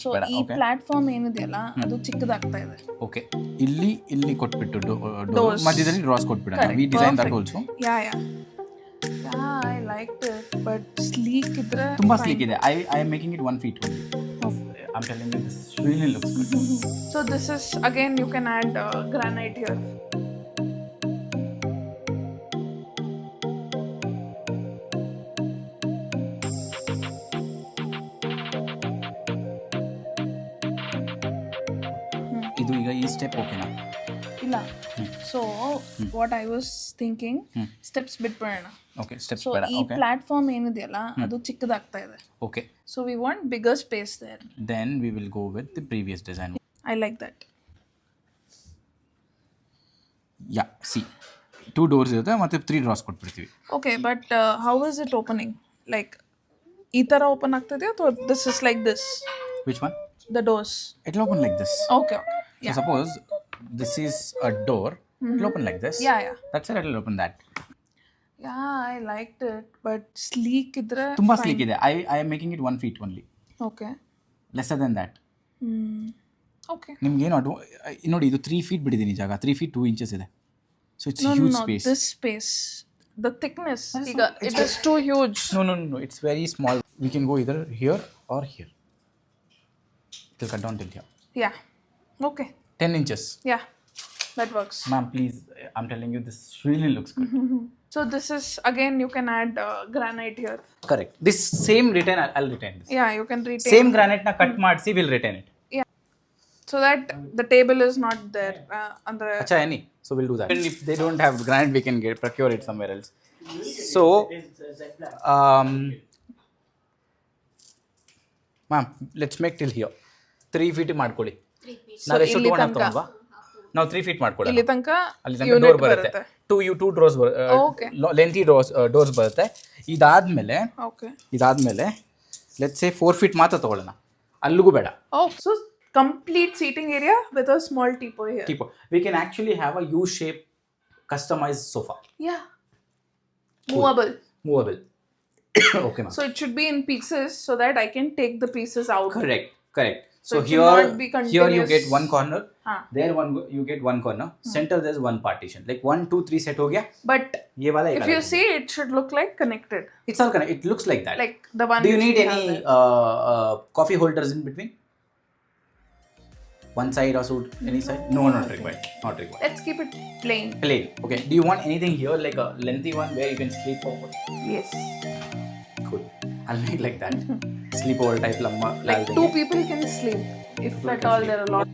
So ಈ platform ಏನಿದೆಯಲ್ಲ ಅದು ಚಿಕ್ಕದಾಗ್ತಾ ಇದೆ. ಓಕೆ, ಇಲ್ಲಿ ಕೊಟ್ಬಿಟ್ಟು ಡೋರ್ ಮಧ್ಯದಲ್ಲಿ ಡ್ರಾಸ್ ಕೊಟ್ಬಿಡೋಣ. We design that also. Yeah I like it, but sleek ಇದ್ರೆ ತುಂಬಾ ಸ್ಲೀಕ್ ಇದೆ. I am making it 1 feet only. I'm telling you, this really looks good. So this is again, you can add granite here. ಇದು ಈಗ ಈ step ಓಕೆನಾ? ಇಲ್ಲ. So what I was thinking, steps ಬಿಟ್ಬಿಡೋಣ. Okay, steps so ಬೇಡ. ಈ platform ಏನಿದೆಯಲ್ಲ ಅದು ಚಿಕ್ಕದಾಗ್ತಾ ಇದೆ. Okay, so we want bigger space there. Then we will go with the previous design. I like that. Yeah, see 2 doors ಇರುತ್ತೆ ಮತ್ತೆ 3 drawers ಕೊಟ್ಬಿಡ್ತೀವಿ. Okay, but how is it opening? Like ಈ ಥರ ಓಪನ್ ಆಗ್ತಿದೆಯಾ ಅಥವಾ this is like this? Which one? The doors. It will open like this. Okay. So suppose this is a door, it will open like this. Yeah. That's it, it will open that. Yeah, I liked it, but sleek idre. Tumba sleek ide. I am making it 1 feet only. Okay. Lesser than that. Okay. ನಿಮ್ಗೆ ಏನು ನೋಡಿ, ಇದು 3 feet ಬಿಡಿದೀನಿ ಜಾಗ. 3 feet 2 inches ಇದೆ. So it's a huge space. This space, the thickness, it is too huge. No, it's very small. We can go either here or here. It will cut down till here. Yeah. Okay. 10 inches. Yeah, that works. Ma'am, please, I'm telling you, this really looks good. So this is again, you can add granite here. Correct. This same retain, I'll retain this. Yeah, you can retain. Same granite na cut ಮಾಡ್ಸಿ we'll retain it. Yeah. So that the table is not there. Acha, any. So we'll do that. And if they don't have granite, we can procure it somewhere else. So, ma'am, let's make till here. 3 feet ಮಾಡ್ಕೊಳ್ಳಿ. ನಾವು ಎಷ್ಟು 2.5 ತಗೊಂಡ್ವಾ? ನಾವು 3 feet ಮಾಡ್ಕೊಳ್ಳೋಣ. ಇಲ್ಲಿ ತನಕ door ಬರುತ್ತೆ. 2 doors lengthy doors ಬರುತ್ತೆ. ಇದಾದ್ಮೇಲೆ ಲೆಟ್ಸ್ ಸೇ 4 feet ಮಾತ್ರ ತಗೊಳ್ಳೋಣ. ಅಲ್ಲಿಗೂ ಬೇಡ. So complete seating area with a small teepot here. We can actually have a U-shape customized sofa. Yeah. Movable. Okay, ma'am. So it should be in pieces so that I can take the pieces out. Correct. So it should not be here you get one corner. There you get one corner. Center there's one partition. Like 1, 2, 3 set ho gaya. But if you see, it should look like connected. It's all connected. It looks like that. Like the one. Do you need any coffee holders in between? One side or so, any side? No, not required. Let's keep it plain. Okay. Do you want anything here, like a lengthy one where you can sleep over? Yes. Cool. I'll make like that. Sleepover type lamma. Like 2 people can sleep. If at all there are a lot.